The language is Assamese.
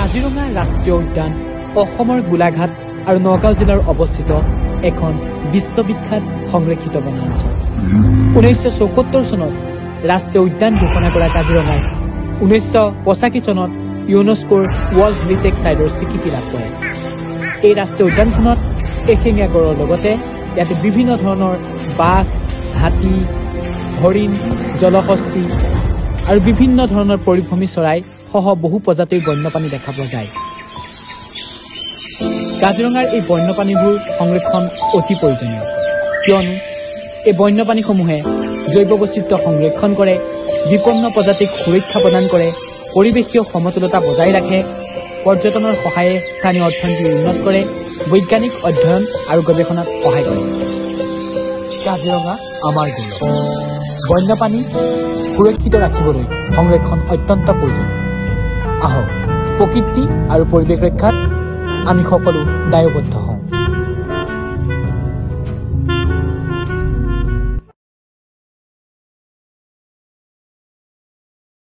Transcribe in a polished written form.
কাজিৰঙা ৰাষ্ট্ৰীয় উদ্যান অসমৰ গোলাঘাট আৰু নগাঁও জিলাৰ অৱস্থিত এখন বিশ্ববিখ্যাত সংৰক্ষিত বনাঞ্চল 1974 চনত ৰাষ্ট্ৰীয় উদ্যান ঘোষণা কৰা কাজিৰঙাই 1985 চনত ইউনেস্কোৰ ৱৰ্ল্ড হেৰিটেজ চাইটৰ স্বীকৃতি লাভ কৰে এই ৰাষ্ট্ৰীয় উদ্যানখনত এশিঙীয়া গড়ৰ লগতে ইয়াতে বিভিন্ন ধৰণৰ বাঘ হাতী হৰিণ জলহস্তী আৰু বিভিন্ন ধৰণৰ পৰিভ্ৰমী চৰাই সহ বহু প্ৰজাতিৰ বন্যপ্ৰাণী দেখা পোৱা যায় কাজিৰঙাৰ এই বন্যপ্ৰাণীবোৰ সংৰক্ষণ অতি প্ৰয়োজনীয় কিয়নো এই বন্যপ্ৰাণীসমূহে জৈৱ বৈচিত্ৰ্য সংৰক্ষণ কৰে বিপন্ন প্ৰজাতিক সুৰক্ষা প্ৰদান কৰে পৰিৱেশীয় সমতুলতা বজাই ৰাখে পৰ্যটনৰ সহায়ে স্থানীয় অৰ্থনীতি উন্নত কৰে বৈজ্ঞানিক অধ্যয়ন আৰু গৱেষণাত সহায় কৰে কাজিৰঙা আমাৰ গৌৰৱ বন্যপ্ৰাণী সুৰক্ষিত ৰাখিবলৈ সংৰক্ষণ অত্যন্ত প্ৰয়োজন আহক প্ৰকৃতি আৰু পৰিৱেশ ৰক্ষাত আমি সকলো দায়বদ্ধ